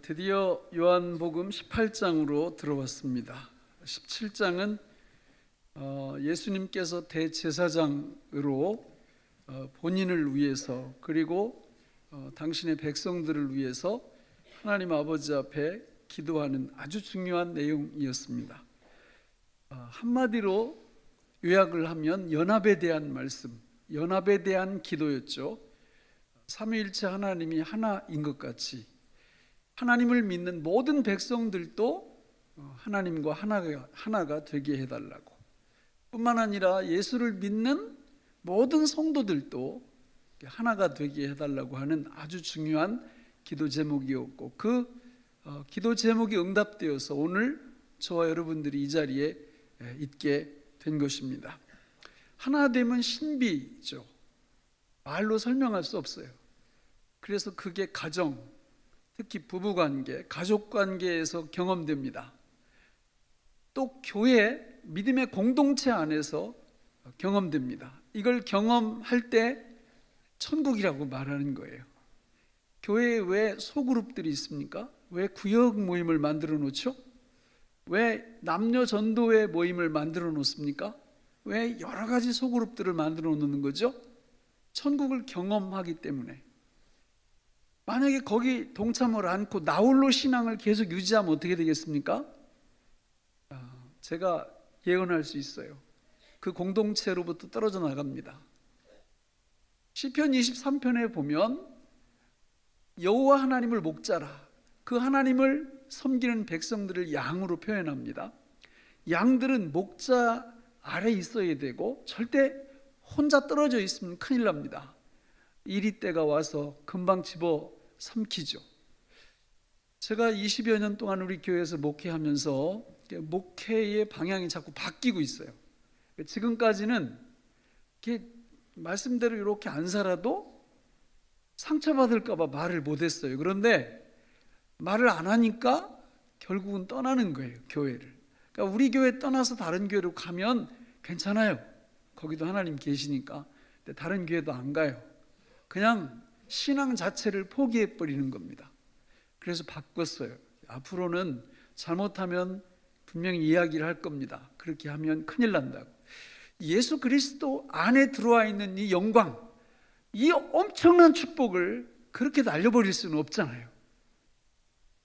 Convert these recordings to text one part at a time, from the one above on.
드디어 요한복음 18장으로 들어왔습니다. 17장은 예수님께서 대제사장으로 본인을 위해서 그리고 당신의 백성들을 위해서 하나님 아버지 앞에 기도하는 아주 중요한 내용이었습니다. 한마디로 요약을 하면 연합에 대한 말씀, 연합에 대한 기도였죠. 삼위일체 하나님이 하나인 것 같이 하나님을 믿는 모든 백성들도 하나님과 하나가 되게 해달라고, 뿐만 아니라 예수를 믿는 모든 성도들도 하나가 되게 해달라고 하는 아주 중요한 기도 제목이었고, 그 기도 제목이 응답되어서 오늘 저와 여러분들이 이 자리에 있게 된 것입니다. 하나됨은 신비죠. 말로 설명할 수 없어요. 그래서 그게 가정, 특히 부부관계, 가족관계에서 경험됩니다. 또 교회, 믿음의 공동체 안에서 경험됩니다. 이걸 경험할 때 천국이라고 말하는 거예요. 교회에 왜 소그룹들이 있습니까? 왜 구역 모임을 만들어 놓죠? 왜 남녀 전도회 모임을 만들어 놓습니까? 왜 여러 가지 소그룹들을 만들어 놓는 거죠? 천국을 경험하기 때문에. 만약에 거기 동참을 않고 나홀로 신앙을 계속 유지하면 어떻게 되겠습니까? 제가 예언할 수 있어요. 그 공동체로부터 떨어져 나갑니다. 시편 23편에 보면 여호와 하나님을 목자라, 그 하나님을 섬기는 백성들을 양으로 표현합니다. 양들은 목자 아래 있어야 되고 절대 혼자 떨어져 있으면 큰일 납니다. 이리 때가 와서 금방 집어 삼키죠. 제가 20여 년 동안 우리 교회에서 목회하면서 목회의 방향이 자꾸 바뀌고 있어요. 지금까지는 이렇게 말씀대로 이렇게 안 살아도 상처받을까 봐 말을 못했어요. 그런데 말을 안 하니까 결국은 떠나는 거예요, 교회를. 그러니까 우리 교회 떠나서 다른 교회로 가면 괜찮아요. 거기도 하나님 계시니까. 근데 다른 교회도 안 가요. 그냥 신앙 자체를 포기해버리는 겁니다. 그래서 바꿨어요. 앞으로는 잘못하면 분명히 이야기를 할 겁니다. 그렇게 하면 큰일 난다고. 예수 그리스도 안에 들어와 있는 이 영광, 이 엄청난 축복을 그렇게 날려버릴 수는 없잖아요.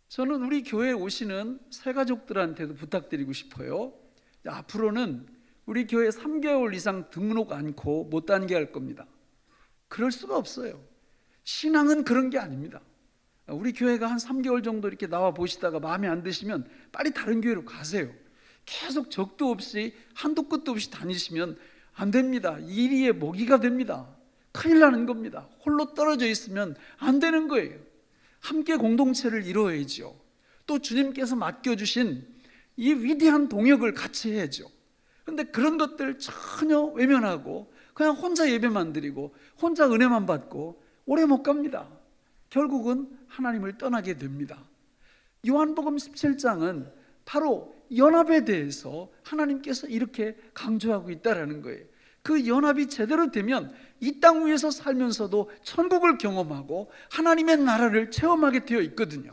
저는 우리 교회에 오시는 새가족들한테도 부탁드리고 싶어요. 앞으로는 우리 교회 3개월 이상 등록 않고 못 다니게 할 겁니다. 그럴 수가 없어요. 신앙은 그런 게 아닙니다. 우리 교회가 한 3개월 정도 이렇게 나와 보시다가 마음에 안 드시면 빨리 다른 교회로 가세요. 계속 적도 없이 한도 끝도 없이 다니시면 안 됩니다. 이리에 모기가 됩니다. 큰일 나는 겁니다. 홀로 떨어져 있으면 안 되는 거예요. 함께 공동체를 이루어야죠. 또 주님께서 맡겨주신 이 위대한 동역을 같이 해야죠. 그런데 그런 것들 전혀 외면하고 그냥 혼자 예배만 드리고 혼자 은혜만 받고 오래 못 갑니다. 결국은 하나님을 떠나게 됩니다. 요한복음 17장은 바로 연합에 대해서 하나님께서 이렇게 강조하고 있다는 거예요. 그 연합이 제대로 되면 이 땅 위에서 살면서도 천국을 경험하고 하나님의 나라를 체험하게 되어 있거든요.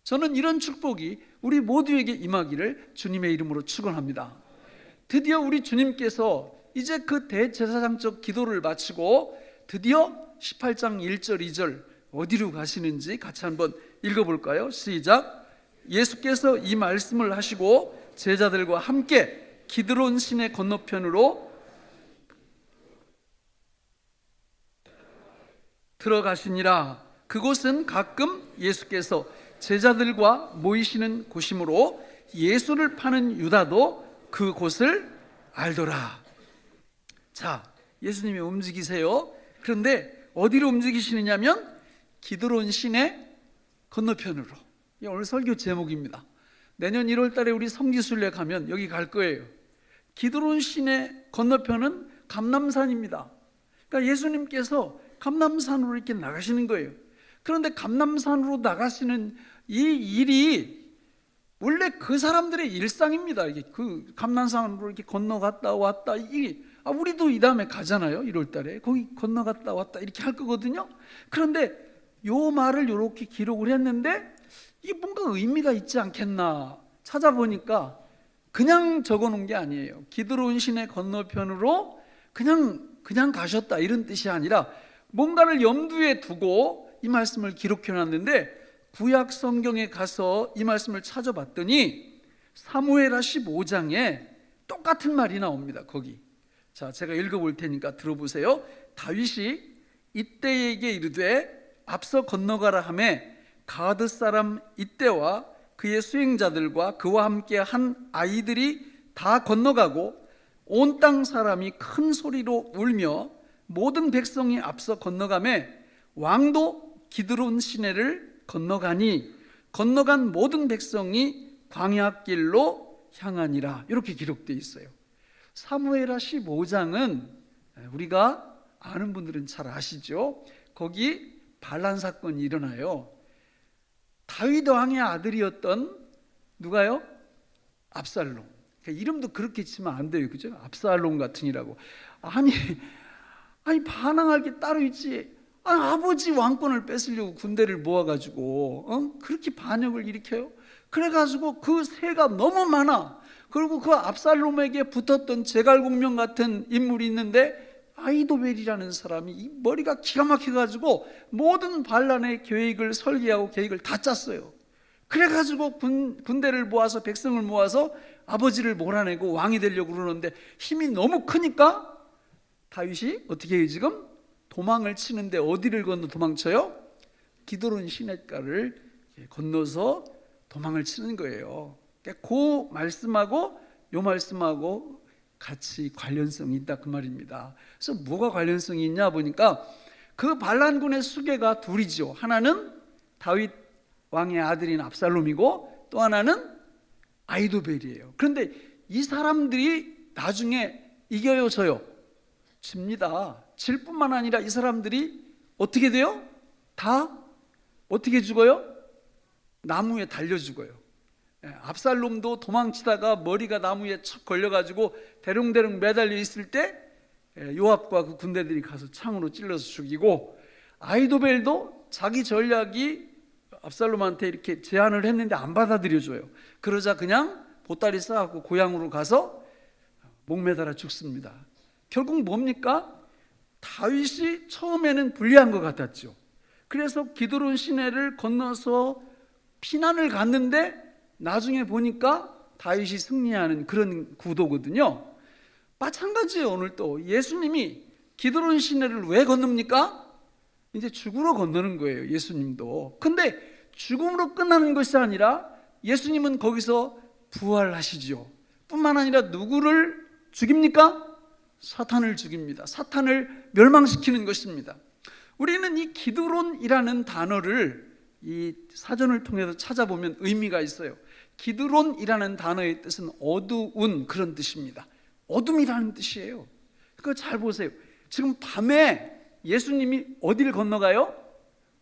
저는 이런 축복이 우리 모두에게 임하기를 주님의 이름으로 축원합니다. 드디어 우리 주님께서 이제 그 대제사장적 기도를 마치고 드디어 18장 1절 2절 어디로 가시는지 같이 한번 읽어볼까요? 시작. 예수께서 이 말씀을 하시고 제자들과 함께 기드론 시내 건너편으로 들어가시니라. 그곳은 가끔 예수께서 제자들과 모이시는 곳이므로 예수를 파는 유다도 그곳을 알더라. 자, 예수님이 움직이세요. 그런데 어디로 움직이시느냐면 기드론 시내 건너편으로. 이게 오늘 설교 제목입니다. 내년 1월 달에 우리 성지순례 가면 여기 갈 거예요. 기드론 시내 건너편은 감람산입니다. 그러니까 예수님께서 감람산으로 이렇게 나가시는 거예요. 그런데 감람산으로 나가시는 이 일이 원래 그 사람들의 일상입니다. 이게 그 감람산으로 이렇게 건너갔다 왔다. 이게 우리도 이 다음에 가잖아요. 1월 달에 거기 건너갔다 왔다 이렇게 할 거거든요. 그런데 요 말을 이렇게 기록을 했는데 이게 뭔가 의미가 있지 않겠나 찾아보니까 그냥 적어놓은 게 아니에요. 기드론 시내 건너편으로 그냥 가셨다 이런 뜻이 아니라 뭔가를 염두에 두고 이 말씀을 기록해 놨는데, 구약 성경에 가서 이 말씀을 찾아봤더니 사무엘하 15장에 똑같은 말이 나옵니다. 거기. 자, 제가 읽어볼 테니까 들어보세요. 다윗이 이때에게 이르되 앞서 건너가라 하매 가드 사람 이때와 그의 수행자들과 그와 함께 한 아이들이 다 건너가고 온 땅 사람이 큰 소리로 울며 모든 백성이 앞서 건너가매 왕도 기드론 시내를 건너가니 건너간 모든 백성이 광야길로 향하니라. 이렇게 기록되어 있어요. 사무엘하 15장은 우리가 아는 분들은 잘 아시죠? 거기 반란 사건이 일어나요. 다윗 왕의 아들이었던 누가요? 압살롬. 이름도 그렇게 치면 안 돼요, 그죠? 압살롬 같으니라고. 아니 반항할 게 따로 있지. 아버지 왕권을 뺏으려고 군대를 모아가지고 그렇게 반역을 일으켜요? 그래가지고 그 세가 너무 많아. 그리고 그 압살롬에게 붙었던 제갈공명 같은 인물이 있는데 아히도벨이라는 사람이 이 머리가 기가 막혀가지고 모든 반란의 계획을 설계하고 계획을 다 짰어요. 그래가지고 군대를 모아서 백성을 모아서 아버지를 몰아내고 왕이 되려고 그러는데 힘이 너무 크니까 다윗이 어떻게 해요? 지금 도망을 치는데 어디를 건너 도망쳐요? 기드론 시냇가를 건너서 도망을 치는 거예요. 그러니까 그 말씀하고 요 말씀하고 같이 관련성이 있다 그 말입니다. 그래서 뭐가 관련성이 있냐 보니까 그 반란군의 수괴가 둘이죠. 하나는 다윗 왕의 아들인 압살롬이고 또 하나는 아히도벨이에요. 그런데 이 사람들이 나중에 이겨요, 져요? 집니다. 질 뿐만 아니라 이 사람들이 어떻게 돼요? 다 어떻게 죽어요? 나무에 달려 죽어요. 압살롬도 도망치다가 머리가 나무에 척 걸려가지고 대롱대롱 매달려 있을 때 요압과 그 군대들이 가서 창으로 찔러서 죽이고, 아히도벨도 자기 전략이 압살롬한테 이렇게 제안을 했는데 안 받아들여줘요. 그러자 그냥 보따리 싸갖고 고향으로 가서 목매달아 죽습니다. 결국 뭡니까? 다윗이 처음에는 불리한 것 같았죠. 그래서 기드론 시내를 건너서 피난을 갔는데 나중에 보니까 다윗이 승리하는 그런 구도거든요. 마찬가지예요. 오늘 또 예수님이 기드론 시내를 왜 건넙니까? 이제 죽으러 건너는 거예요, 예수님도. 근데 죽음으로 끝나는 것이 아니라 예수님은 거기서 부활하시죠. 뿐만 아니라 누구를 죽입니까? 사탄을 죽입니다. 사탄을 멸망시키는 것입니다. 우리는 이 기드론이라는 단어를 이 사전을 통해서 찾아보면 의미가 있어요. 기드론이라는 단어의 뜻은 어두운 그런 뜻입니다. 어둠이라는 뜻이에요. 그거 잘 보세요. 지금 밤에 예수님이 어디를 건너가요?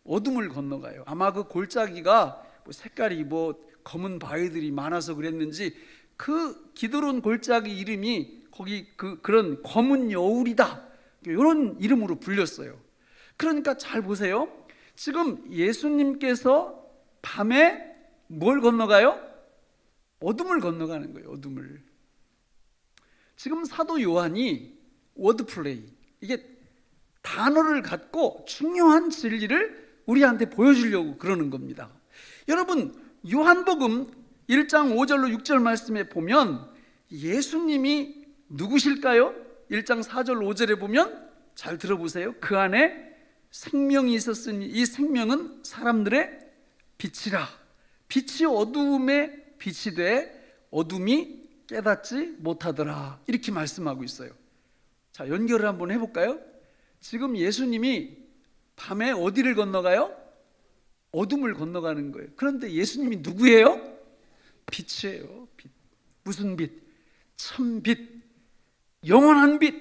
어둠을 건너가요. 아마 그 골짜기가 색깔이 검은 바위들이 많아서 그랬는지 그 기드론 골짜기 이름이 거기 그런 검은 여울이다, 이런 이름으로 불렸어요. 그러니까 잘 보세요. 지금 예수님께서 밤에 뭘 건너가요? 어둠을 건너가는 거예요. 어둠을. 지금 사도 요한이 워드플레이, 이게 단어를 갖고 중요한 진리를 우리한테 보여주려고 그러는 겁니다. 여러분, 요한복음 1장 5절로 6절 말씀에 보면 예수님이 누구실까요? 1장 4절 5절에 보면 잘 들어보세요. 그 안에 생명이 있었으니 이 생명은 사람들의 빛이라. 빛이 어두움에 빛이 돼 어둠이 깨닫지 못하더라. 이렇게 말씀하고 있어요. 자, 연결을 한번 해볼까요? 지금 예수님이 밤에 어디를 건너가요? 어둠을 건너가는 거예요. 그런데 예수님이 누구예요? 빛이에요. 빛. 무슨 빛? 참 빛, 영원한 빛,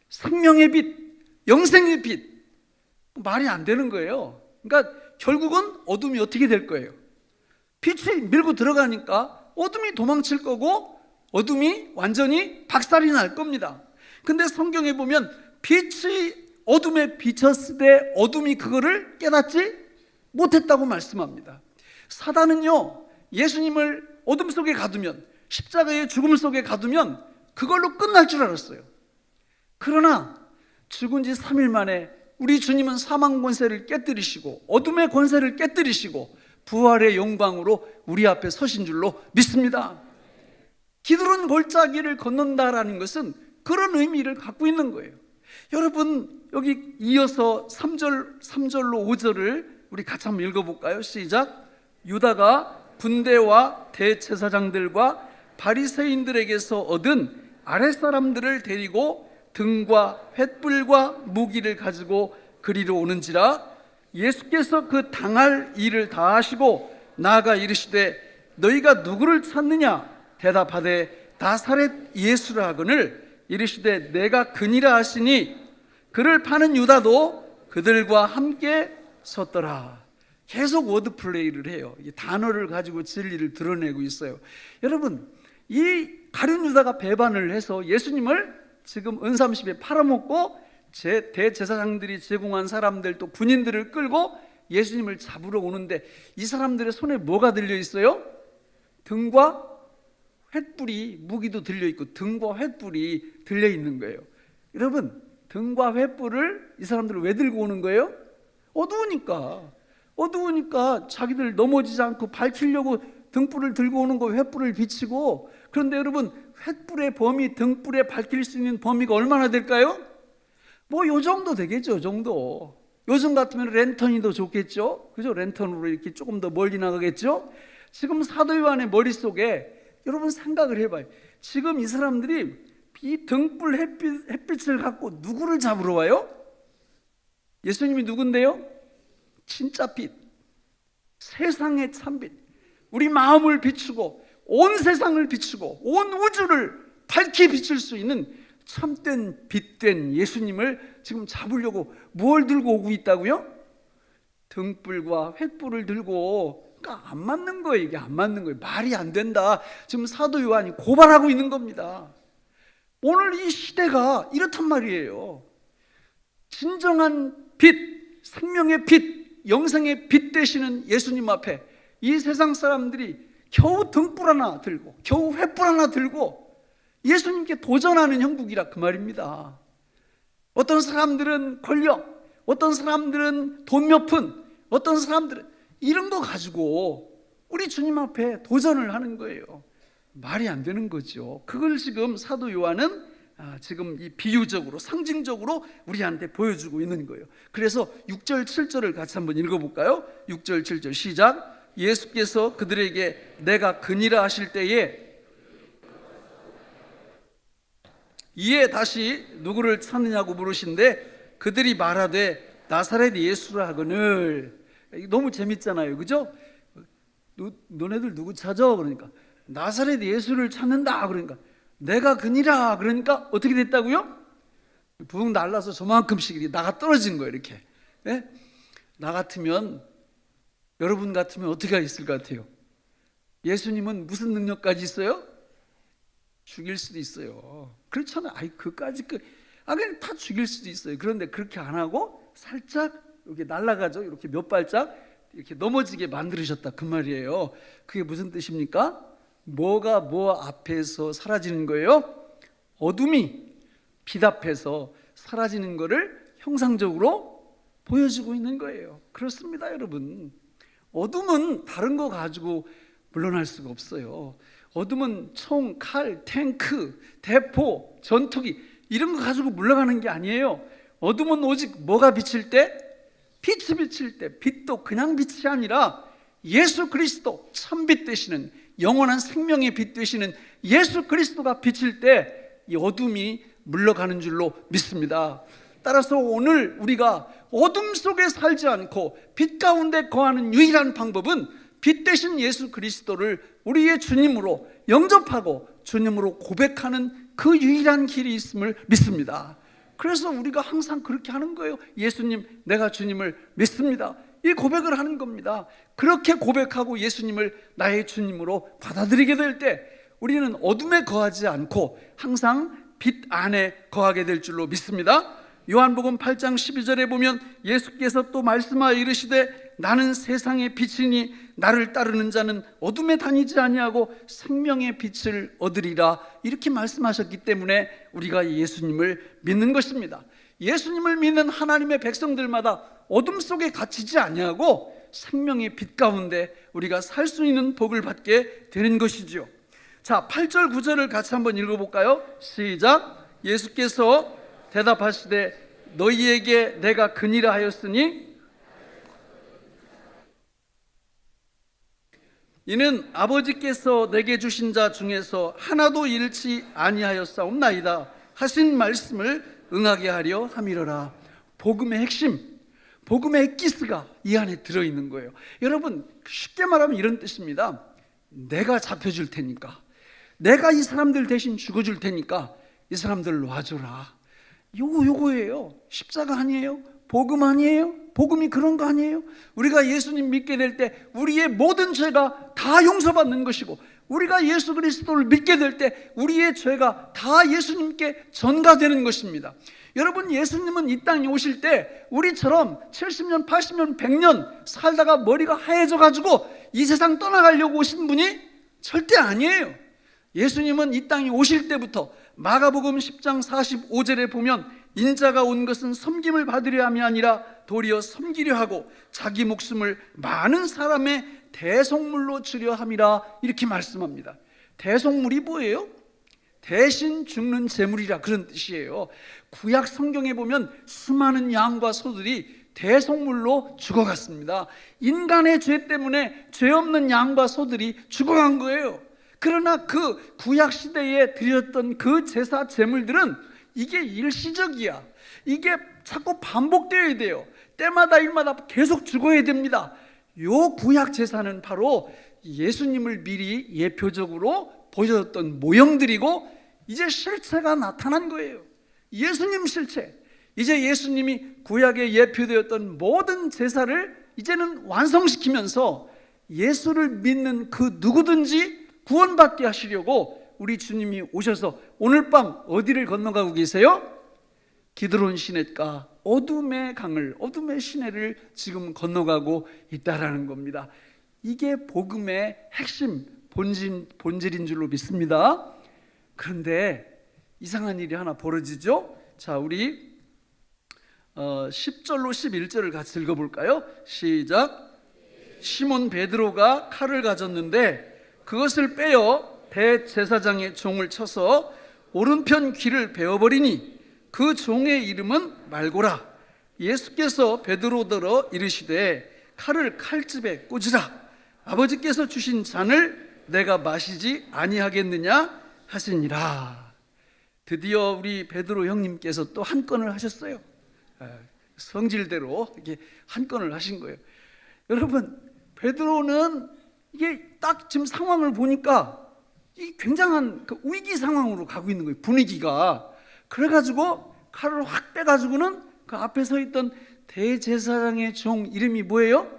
생명의 빛, 영생의 빛. 말이 안 되는 거예요. 그러니까 결국은 어둠이 어떻게 될 거예요? 빛이 밀고 들어가니까 어둠이 도망칠 거고 어둠이 완전히 박살이 날 겁니다. 근데 성경에 보면 빛이 어둠에 비쳤을 때 어둠이 그거를 깨닫지 못했다고 말씀합니다. 사단은요, 예수님을 어둠 속에 가두면, 십자가의 죽음 속에 가두면 그걸로 끝날 줄 알았어요. 그러나 죽은 지 3일 만에 우리 주님은 사망 권세를 깨뜨리시고 어둠의 권세를 깨뜨리시고 부활의 영광으로 우리 앞에 서신 줄로 믿습니다. 기드론 골짜기를 건넌다라는 것은 그런 의미를 갖고 있는 거예요. 여러분, 여기 이어서 3절로 5절을 우리 같이 한번 읽어볼까요? 시작. 유다가 군대와 대제사장들과 바리새인들에게서 얻은 아랫사람들을 데리고 등과 횃불과 무기를 가지고 그리로 오는지라 예수께서 그 당할 일을 다 하시고 나아가 이르시되 너희가 누구를 찾느냐 대답하되 나사렛 예수라 하거늘 이르시되 내가 그니라 하시니 그를 파는 유다도 그들과 함께 섰더라. 계속 워드플레이를 해요. 이 단어를 가지고 진리를 드러내고 있어요. 여러분, 이 가룟 유다가 배반을 해서 예수님을 지금 은삼십에 팔아먹고 대제사장들이 제공한 사람들 또 군인들을 끌고 예수님을 잡으러 오는데 이 사람들의 손에 뭐가 들려 있어요? 등과 횃불이, 무기도 들려 있고 등과 횃불이 들려 있는 거예요. 여러분, 등과 횃불을 이 사람들을 왜 들고 오는 거예요? 어두우니까 자기들 넘어지지 않고 밝히려고 등불을 들고 오는 거, 횃불을 비치고. 그런데 여러분, 횃불의 범위, 등불에 밝힐 수 있는 범위가 얼마나 될까요? 뭐 요 정도 되겠죠. 요 정도. 요즘 같으면 랜턴이 더 좋겠죠. 그죠? 랜턴으로 이렇게 조금 더 멀리 나가겠죠. 지금 사도 요한의 머릿속에 여러분 생각을 해봐요. 지금 이 사람들이 이 등불 햇빛을 갖고 누구를 잡으러 와요? 예수님이 누군데요? 진짜 빛, 세상의 참빛, 우리 마음을 비추고 온 세상을 비추고 온 우주를 밝게 비출 수 있는 참된 빛된 예수님을 지금 잡으려고 뭘 들고 오고 있다고요? 등불과 횃불을 들고. 그러니까 안 맞는 거예요. 이게 안 맞는 거예요. 말이 안 된다. 지금 사도 요한이 고발하고 있는 겁니다. 오늘 이 시대가 이렇단 말이에요. 진정한 빛, 생명의 빛, 영생의 빛 되시는 예수님 앞에 이 세상 사람들이 겨우 등불 하나 들고 겨우 횃불 하나 들고 예수님께 도전하는 형국이라 그 말입니다. 어떤 사람들은 권력, 어떤 사람들은 돈 몇 푼, 어떤 사람들은 이런 거 가지고 우리 주님 앞에 도전을 하는 거예요. 말이 안 되는 거죠. 그걸 지금 사도 요한은 지금 이 비유적으로 상징적으로 우리한테 보여주고 있는 거예요. 그래서 6절 7절을 같이 한번 읽어볼까요? 6절 7절 시작. 예수께서 그들에게 내가 그니라 하실 때에 이에 다시 누구를 찾느냐고 물으신데 그들이 말하되 나사렛 예수라 하거늘. 너무 재밌잖아요, 그죠? 너네들 누구 찾아? 그러니까 나사렛 예수를 찾는다. 그러니까 내가 그니라. 그러니까 어떻게 됐다고요? 붕 날라서 저만큼씩 나가 떨어진 거예요. 이렇게. 네? 나 같으면, 여러분 같으면 어떻게 있을 것 같아요? 예수님은 무슨 능력까지 있어요? 죽일 수도 있어요. 그렇잖아요. 그까지 그냥 다 죽일 수도 있어요. 그런데 그렇게 안 하고 살짝 이렇게 날아가죠. 이렇게 몇 발짝 이렇게 넘어지게 만들으셨다 그 말이에요. 그게 무슨 뜻입니까? 뭐가 뭐 앞에서 사라지는 거예요? 어둠이 빛 앞에서 사라지는 거를 형상적으로 보여주고 있는 거예요. 그렇습니다, 여러분. 어둠은 다른 거 가지고 물러날 수가 없어요. 어둠은 총, 칼, 탱크, 대포, 전투기 이런 거 가지고 물러가는 게 아니에요. 어둠은 오직 뭐가 비칠 때? 빛이 비칠 때. 빛도 그냥 빛이 아니라 예수 그리스도 참빛 되시는 영원한 생명의 빛 되시는 예수 그리스도가 비칠 때 이 어둠이 물러가는 줄로 믿습니다. 따라서 오늘 우리가 어둠 속에 살지 않고 빛 가운데 거하는 유일한 방법은 빛 되신 예수 그리스도를 우리의 주님으로 영접하고 주님으로 고백하는 그 유일한 길이 있음을 믿습니다. 그래서 우리가 항상 그렇게 하는 거예요. 예수님, 내가 주님을 믿습니다. 이 고백을 하는 겁니다. 그렇게 고백하고 예수님을 나의 주님으로 받아들이게 될 때 우리는 어둠에 거하지 않고 항상 빛 안에 거하게 될 줄로 믿습니다. 요한복음 8장 12절에 보면 예수께서 또 말씀하여 이르시되 나는 세상의 빛이니 나를 따르는 자는 어둠에 다니지 아니하고 생명의 빛을 얻으리라, 이렇게 말씀하셨기 때문에 우리가 예수님을 믿는 것입니다. 예수님을 믿는 하나님의 백성들마다 어둠 속에 갇히지 아니하고 생명의 빛 가운데 우리가 살 수 있는 복을 받게 되는 것이죠. 자, 8절 9절을 같이 한번 읽어볼까요? 시작. 예수께서 대답하시되 너희에게 내가 그니라 하였으니 이는 아버지께서 내게 주신 자 중에서 하나도 잃지 아니하였사옵나이다 하신 말씀을 응하게 하려 함이로라. 복음의 핵심, 복음의 엑기스가 이 안에 들어있는 거예요. 여러분, 쉽게 말하면 이런 뜻입니다. 내가 잡혀줄 테니까, 내가 이 사람들 대신 죽어줄 테니까 이 사람들 놔줘라. 요거예요. 십자가 아니에요? 복음 아니에요? 복음이 그런 거 아니에요? 우리가 예수님 믿게 될 때 우리의 모든 죄가 다 용서받는 것이고, 우리가 예수 그리스도를 믿게 될 때 우리의 죄가 다 예수님께 전가되는 것입니다. 여러분, 예수님은 이 땅에 오실 때 우리처럼 70년, 80년, 100년 살다가 머리가 하얘져 가지고 이 세상 떠나가려고 오신 분이 절대 아니에요. 예수님은 이 땅에 오실 때부터 마가복음 10장 45절에 보면 인자가 온 것은 섬김을 받으려 함이 아니라 도리어 섬기려 하고 자기 목숨을 많은 사람의 대속물로 주려 함이라, 이렇게 말씀합니다. 대속물이 뭐예요? 대신 죽는 제물이라, 그런 뜻이에요. 구약 성경에 보면 수많은 양과 소들이 대속물로 죽어갔습니다. 인간의 죄 때문에 죄 없는 양과 소들이 죽어간 거예요. 그러나 그 구약 시대에 드렸던 그 제사 제물들은 이게 일시적이야. 이게 자꾸 반복되어야 돼요. 때마다 일마다 계속 죽어야 됩니다. 요 구약 제사는 바로 예수님을 미리 예표적으로 보여줬던 모형들이고, 이제 실체가 나타난 거예요. 예수님 실체. 이제 예수님이 구약에 예표되었던 모든 제사를 이제는 완성시키면서 예수를 믿는 그 누구든지 구원받게 하시려고 우리 주님이 오셔서 오늘 밤 어디를 건너가고 계세요? 기드론 시냇가 어둠의 강을, 어둠의 시내를 지금 건너가고 있다라는 겁니다. 이게 복음의 핵심, 본질인 줄로 믿습니다. 그런데 이상한 일이 하나 벌어지죠. 자, 우리 10절로 11절을 같이 읽어볼까요? 시작. 시몬 베드로가 칼을 가졌는데 그것을 빼어 대제사장의 종을 쳐서 오른편 귀를 베어버리니 그 종의 이름은 말고라. 예수께서 베드로더러 이르시되 칼을 칼집에 꽂으라. 아버지께서 주신 잔을 내가 마시지 아니하겠느냐 하시니라. 드디어 우리 베드로 형님께서 또 한 건을 하셨어요. 성질대로 이렇게 한 건을 하신 거예요. 여러분, 베드로는 이게 딱 지금 상황을 보니까 이 굉장한 그 위기 상황으로 가고 있는 거예요. 분위기가. 그래가지고 칼을 확 빼가지고는 그 앞에 서 있던 대제사장의 종 이름이 뭐예요?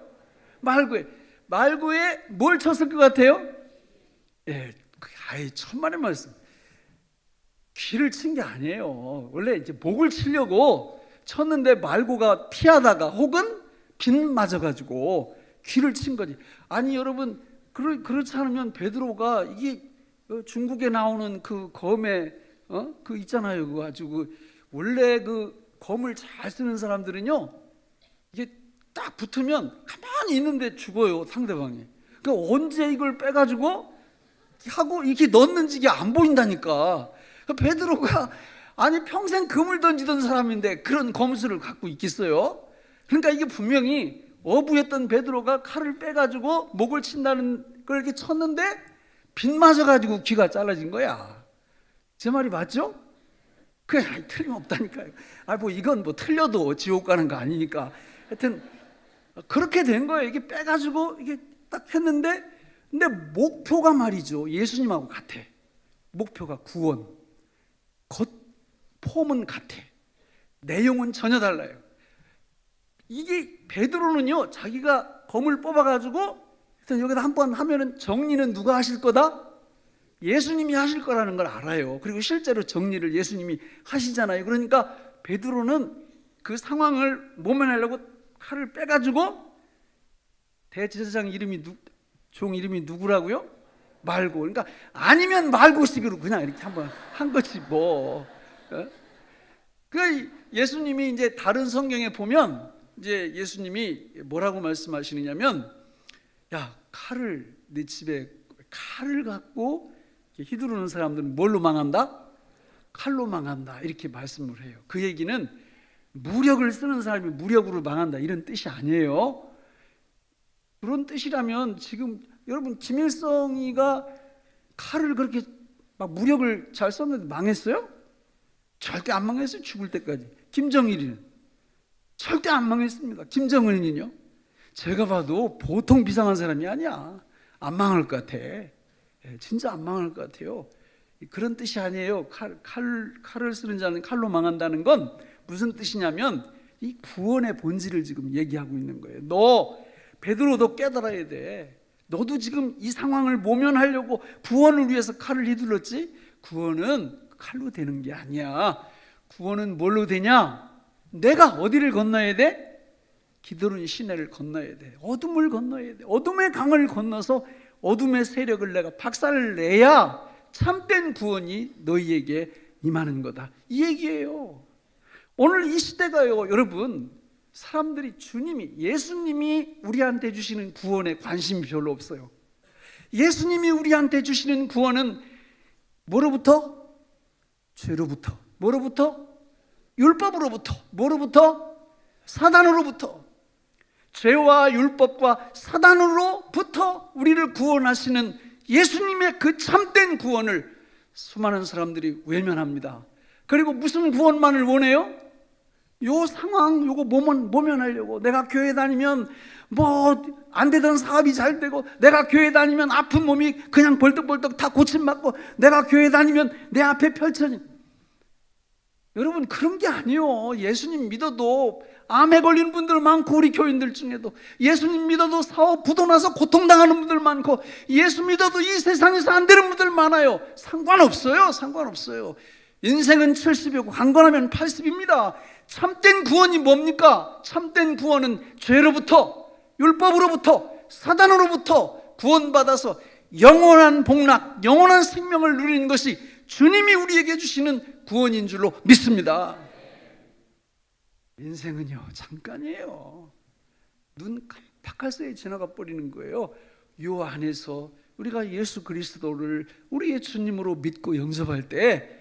말고에. 말고에 뭘 쳤을 것 같아요? 예, 아이 천만의 말씀. 귀를 친 게 아니에요. 원래 이제 목을 치려고 쳤는데 말고가 피하다가 혹은 빗 맞아가지고 귀를 친 거지. 아니 여러분, 그렇지 않으면 베드로가 이게 중국에 나오는 그 검에 그 있잖아요. 그거 아주 원래 그 검을 잘 쓰는 사람들은요, 이게 딱 붙으면 가만히 있는데 죽어요, 상대방이. 그 언제 이걸 빼가지고 하고 이렇게 넣는지 이게 안 보인다니까. 베드로가 아니 평생 금을 던지던 사람인데 그런 검술을 갖고 있겠어요? 그러니까 이게 분명히 어부였던 베드로가 칼을 빼가지고 목을 친다는 걸 이렇게 쳤는데 빗 맞아가지고 귀가 잘라진 거야. 제 말이 맞죠? 그게 틀림없다니까요. 뭐 이건 뭐 틀려도 지옥 가는 거 아니니까. 하여튼 그렇게 된 거예요. 이게 빼가지고 이게 딱 했는데, 근데 목표가 말이죠, 예수님하고 같아. 목표가 구원. 폼은 같아. 내용은 전혀 달라요. 이게 베드로는요, 자기가 검을 뽑아가지고 여기다 한번 하면은 정리는 누가 하실 거다? 예수님이 하실 거라는 걸 알아요. 그리고 실제로 정리를 예수님이 하시잖아요. 그러니까 베드로는 그 상황을 모면하려고 칼을 빼가지고 대제사장 종 이름이 누구라고요? 말고. 그러니까 아니면 말고식으로 그냥 이렇게 한번 한 거지 뭐. 그 예수님이 이제 다른 성경에 보면 이제 예수님이 뭐라고 말씀하시느냐면, 야, 내 집에 칼을 갖고 휘두르는 사람들은 뭘로 망한다? 칼로 망한다, 이렇게 말씀을 해요. 그 얘기는 무력을 쓰는 사람이 무력으로 망한다 이런 뜻이 아니에요. 그런 뜻이라면 지금 여러분, 김일성이가 칼을 그렇게 막 무력을 잘 썼는데 망했어요? 절대 안 망했어요. 죽을 때까지. 김정일이는 절대 안 망했습니다. 김정은은요, 제가 봐도 보통 비상한 사람이 아니야. 안 망할 것 같아. 진짜 안 망할 것 같아요. 그런 뜻이 아니에요. 칼을 쓰는 자는 칼로 망한다는 건 무슨 뜻이냐면, 이 구원의 본질을 지금 얘기하고 있는 거예요. 베드로, 너 깨달아야 돼. 너도 지금 이 상황을 모면하려고 구원을 위해서 칼을 휘둘렀지? 구원은 칼로 되는 게 아니야. 구원은 뭘로 되냐? 내가 어디를 건너야 돼? 기드론 시내를 건너야 돼. 어둠을 건너야 돼. 어둠의 강을 건너서 어둠의 세력을 내가 박살을 내야 참된 구원이 너희에게 임하는 거다, 이 얘기예요. 오늘 이 시대가요, 여러분, 사람들이 예수님이 우리한테 주시는 구원에 관심이 별로 없어요. 예수님이 우리한테 주시는 구원은 뭐로부터? 죄로부터. 뭐로부터? 율법으로부터. 뭐로부터? 사단으로부터. 죄와 율법과 사단으로부터 우리를 구원하시는 예수님의 그 참된 구원을 수많은 사람들이 외면합니다. 그리고 무슨 구원만을 원해요? 요 상황 요거 모면하려고. 내가 교회 다니면 뭐 안 되던 사업이 잘 되고, 내가 교회 다니면 아픈 몸이 그냥 벌떡벌떡 다 고침받고, 내가 교회 다니면 내 앞에 펼쳐진. 여러분, 그런 게 아니에요. 예수님 믿어도 암에 걸리는 분들 많고, 우리 교인들 중에도 예수님 믿어도 사업 부도나서 고통당하는 분들 많고, 예수 믿어도 이 세상에서 안 되는 분들 많아요. 상관없어요. 인생은 70이고 강건하면 80입니다. 참된 구원이 뭡니까? 참된 구원은 죄로부터, 율법으로부터, 사단으로부터 구원받아서 영원한 복락, 영원한 생명을 누리는 것이 주님이 우리에게 주시는 구원인 줄로 믿습니다. 인생은요, 잠깐이에요. 눈 깜빡할 새에 지나가 버리는 거예요. 요 안에서 우리가 예수 그리스도를 우리의 주님으로 믿고 영접할 때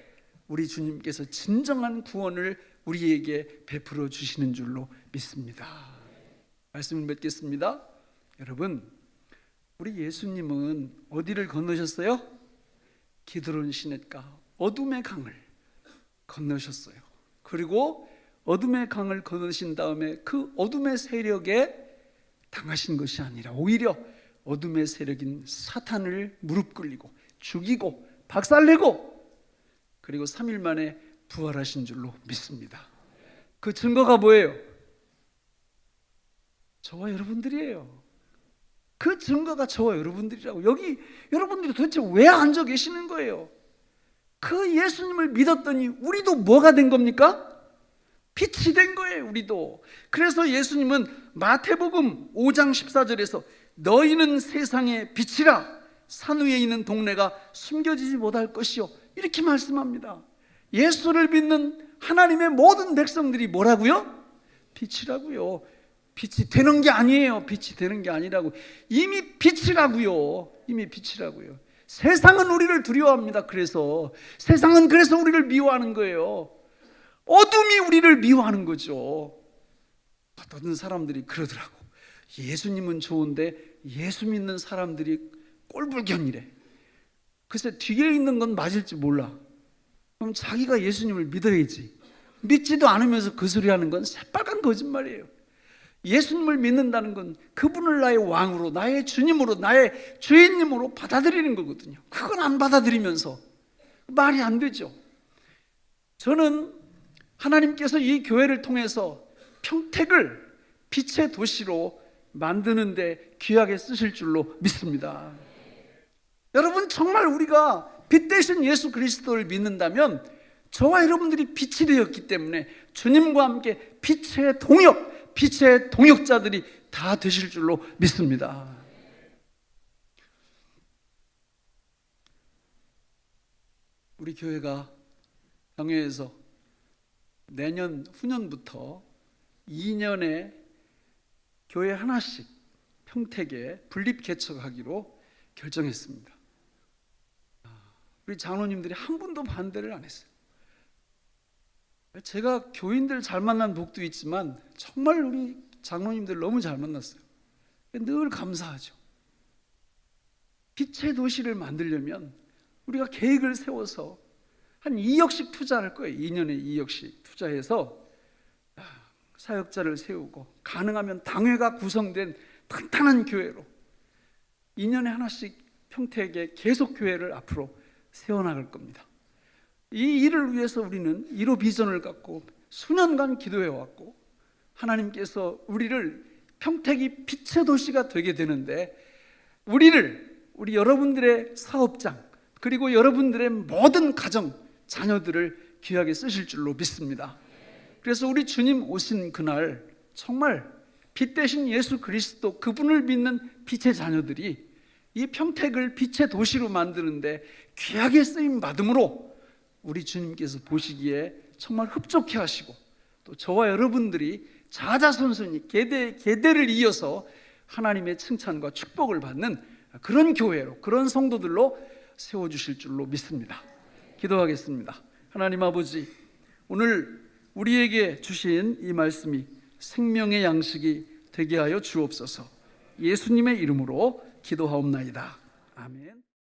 우리 주님께서 진정한 구원을 우리에게 베풀어 주시는 줄로 믿습니다. 말씀을 맺겠습니다. 여러분, 우리 예수님은 어디를 건너셨어요? 기드론 시냇가 어둠의 강을 건너셨어요. 그리고 어둠의 강을 건너신 다음에 그 어둠의 세력에 당하신 것이 아니라 오히려 어둠의 세력인 사탄을 무릎 꿇리고 죽이고 박살내고, 그리고 3일 만에 부활하신 줄로 믿습니다. 그 증거가 뭐예요? 저와 여러분들이에요. 그 증거가 저와 여러분들이라고. 여기 여러분들이 도대체 왜 앉아 계시는 거예요? 그 예수님을 믿었더니 우리도 뭐가 된 겁니까? 빛이 된 거예요, 우리도. 그래서 예수님은 마태복음 5장 14절에서 너희는 세상의 빛이라, 산 위에 있는 동네가 숨겨지지 못할 것이요, 이렇게 말씀합니다. 예수를 믿는 하나님의 모든 백성들이 뭐라고요? 빛이라고요. 빛이 되는 게 아니에요. 빛이 되는 게 아니라고. 이미 빛이라고요. 이미 빛이라고요. 세상은 우리를 두려워합니다. 그래서 세상은 그래서 우리를 미워하는 거예요. 어둠이 우리를 미워하는 거죠. 어떤 사람들이 그러더라고. 예수님은 좋은데 예수 믿는 사람들이 꼴불견이래. 글쎄, 뒤에 있는 건 맞을지 몰라. 그럼 자기가 예수님을 믿어야지. 믿지도 않으면서 그 소리 하는 건 새빨간 거짓말이에요. 예수님을 믿는다는 건 그분을 나의 왕으로, 나의 주님으로, 나의 주인님으로 받아들이는 거거든요. 그건 안 받아들이면서 말이 안 되죠. 저는 하나님께서 이 교회를 통해서 평택을 빛의 도시로 만드는데 귀하게 쓰실 줄로 믿습니다. 여러분, 정말 우리가 빛 대신 예수 그리스도를 믿는다면 저와 여러분들이 빛이 되었기 때문에 주님과 함께 빛의 동역, 빛의 동역자들이 다 되실 줄로 믿습니다. 우리 교회가 장회에서 내년 후년부터 2년에 교회 하나씩 평택에 분립 개척하기로 결정했습니다. 우리 장로님들이 한 분도 반대를 안 했어요. 제가 교인들 잘 만난 복도 있지만 정말 우리 장로님들 너무 잘 만났어요. 늘 감사하죠. 빛의 도시를 만들려면 우리가 계획을 세워서 한 2억씩 투자할 거예요. 2년에 2억씩 투자해서 사역자를 세우고 가능하면 당회가 구성된 탄탄한 교회로 2년에 하나씩 평택에 계속 교회를 앞으로 세워나갈 겁니다. 이 일을 위해서 우리는 1호 비전을 갖고 수년간 기도해왔고 하나님께서 우리를 평택이 빛의 도시가 되게 되는데 우리 여러분들의 사업장 그리고 여러분들의 모든 가정, 자녀들을 귀하게 쓰실 줄로 믿습니다. 그래서 우리 주님 오신 그날 정말 빛 대신 예수 그리스도 그분을 믿는 빛의 자녀들이 이 평택을 빛의 도시로 만드는데 귀하게 쓰임 받음으로 우리 주님께서 보시기에 정말 흡족해 하시고 또 저와 여러분들이 자자손손이 계대를 이어서 하나님의 칭찬과 축복을 받는 그런 교회로, 그런 성도들로 세워주실 줄로 믿습니다. 기도하겠습니다. 하나님 아버지, 오늘 우리에게 주신 이 말씀이 생명의 양식이 되게 하여 주옵소서. 예수님의 이름으로 기도하옵나이다. 아멘.